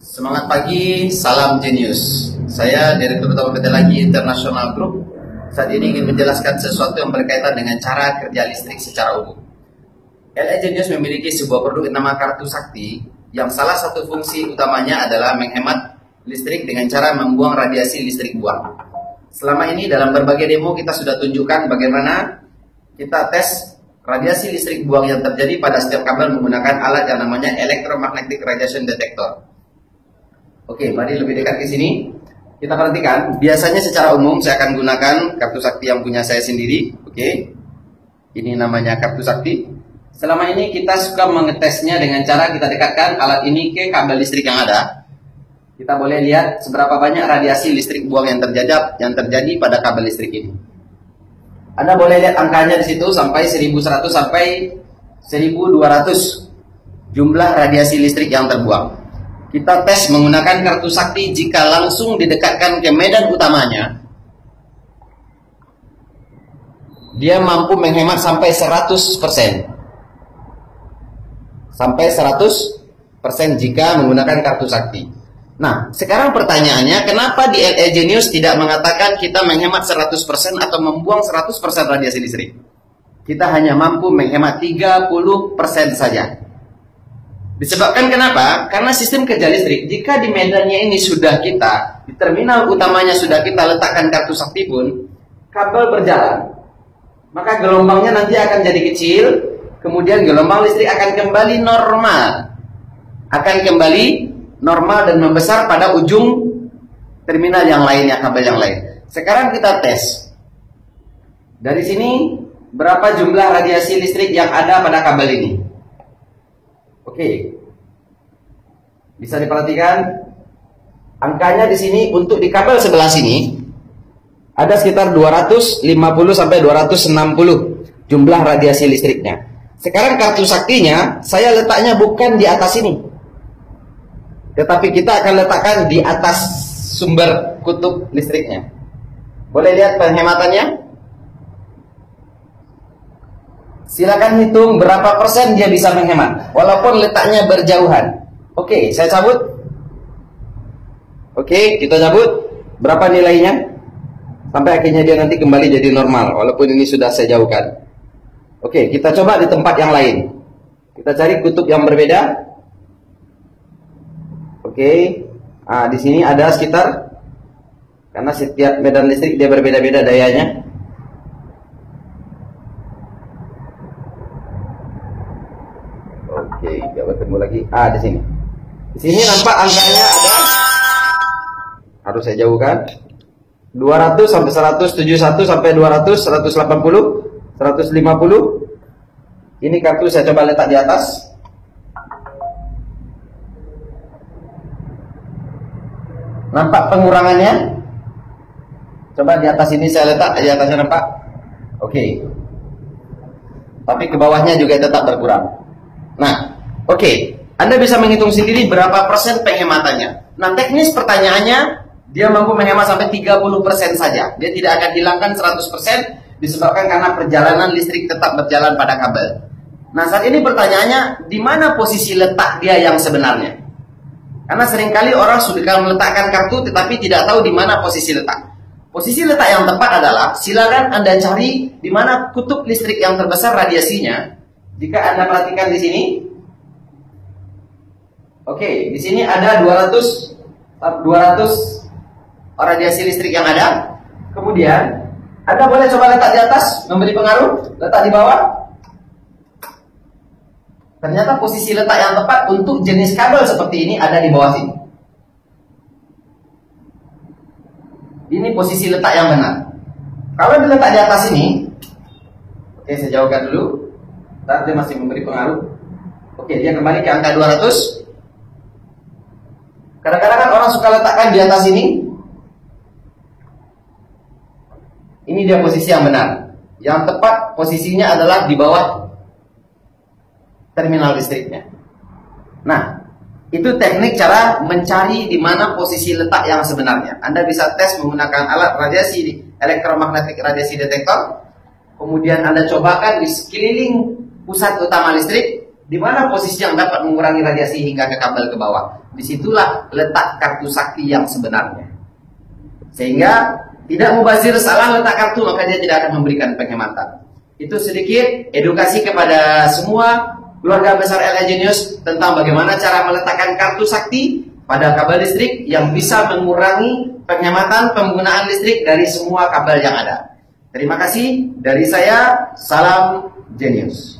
Semangat pagi, salam Genius. Saya Direktur Utama PT Lagi International Group. Saat ini ingin menjelaskan sesuatu yang berkaitan dengan cara kerja listrik secara umum. LE Genius memiliki sebuah produk yang nama kartu sakti, yang salah satu fungsi utamanya adalah menghemat listrik dengan cara membuang radiasi listrik buang. Selama ini dalam berbagai demo kita sudah tunjukkan bagaimana kita tes radiasi listrik buang yang terjadi pada setiap kabel menggunakan alat yang namanya Electromagnetic Radiation Detector. Oke, mari lebih dekat ke sini. Kita perhatikan, biasanya secara umum saya akan gunakan kartu sakti yang punya saya sendiri. Oke, ini namanya kartu sakti. Selama ini kita suka mengetesnya dengan cara kita dekatkan alat ini ke kabel listrik yang ada. Kita boleh lihat seberapa banyak radiasi listrik buang yang terjadi pada kabel listrik ini. Anda boleh lihat angkanya di situ sampai 1100 sampai 1200 jumlah radiasi listrik yang terbuang. Kita tes menggunakan kartu sakti jika langsung didekatkan ke medan utamanya. Dia mampu menghemat sampai 100%. Sampai 100% jika menggunakan kartu sakti. Nah, sekarang pertanyaannya, kenapa di LE Genius tidak mengatakan kita menghemat 100% atau membuang 100% radiasi listrik? Kita hanya mampu menghemat 30% saja. Disebabkan kenapa? Karena sistem kerja listrik, jika di medannya ini sudah kita, di terminal utamanya sudah kita letakkan kartu sakti pun, kabel berjalan, maka gelombangnya nanti akan jadi kecil, kemudian gelombang listrik akan kembali normal. Akan kembali normal dan membesar pada ujung terminal yang lainnya, kabel yang lain. Sekarang kita tes. Dari sini, berapa jumlah radiasi listrik yang ada pada kabel ini? Oke, bisa diperhatikan angkanya di sini untuk di kabel sebelah sini ada sekitar 250 sampai 260 jumlah radiasi listriknya. Sekarang kartu saktinya saya letaknya bukan di atas ini, tetapi kita akan letakkan di atas sumber kutub listriknya. Boleh lihat penghematannya? Silakan hitung berapa persen dia bisa menghemat walaupun letaknya berjauhan. Oke, saya cabut. Oke, kita cabut. Berapa nilainya? Sampai akhirnya dia nanti kembali jadi normal walaupun ini sudah saya jauhkan. Oke, kita coba di tempat yang lain. Kita cari kutub yang berbeda. Oke. Di sini ada sekitar, karena setiap medan listrik dia berbeda-beda dayanya. Oke, kita ketemu lagi. Di sini. Di sini nampak angkanya ada, harus saya jauhkan. 200 sampai 171 sampai 200, 180, 150. Ini kartu saya coba letak di atas. Nampak pengurangannya? Coba di atas ini saya letak, di atasnya nampak? Oke. Tapi ke bawahnya juga tetap berkurang. Nah, oke. Anda bisa menghitung sendiri berapa persen penghematannya. Nah, teknis pertanyaannya, dia mampu menghemat sampai 30% saja. Dia tidak akan hilangkan 100% disebabkan karena perjalanan listrik tetap berjalan pada kabel. Nah, saat ini pertanyaannya, di mana posisi letak dia yang sebenarnya? Karena seringkali orang sudah meletakkan kartu tetapi tidak tahu di mana posisi letak. Posisi letak yang tepat adalah, silakan Anda cari di mana kutub listrik yang terbesar radiasinya. Jika Anda perhatikan di sini, oke, di sini ada 200 radiasi listrik yang ada. Kemudian Anda boleh coba letak di atas, memberi pengaruh, letak di bawah. Ternyata posisi letak yang tepat untuk jenis kabel seperti ini ada di bawah sini. Ini posisi letak yang benar. Kalau diletak di atas ini, oke, saya jauhkan dulu. Ntar dia masih memberi pengaruh. Oke, dia kembali ke angka 200. Kadang-kadang kan orang suka letakkan di atas ini. Ini dia posisi yang benar. Yang tepat posisinya adalah di bawah terminal listriknya. Nah, itu teknik cara mencari di mana posisi letak yang sebenarnya. Anda bisa tes menggunakan alat radiasi Electromagnetic Radiation Detector. Kemudian Anda cobakan di sekeliling pusat utama listrik. Di mana posisi yang dapat mengurangi radiasi hingga ke kabel ke bawah? Disitulah letak kartu sakti yang sebenarnya. Sehingga tidak mubazir, salah letak kartu maka dia tidak akan memberikan penghematan. Itu sedikit edukasi kepada semua keluarga besar LA Genius tentang bagaimana cara meletakkan kartu sakti pada kabel listrik yang bisa mengurangi penghematan penggunaan listrik dari semua kabel yang ada. Terima kasih dari saya, salam Genius.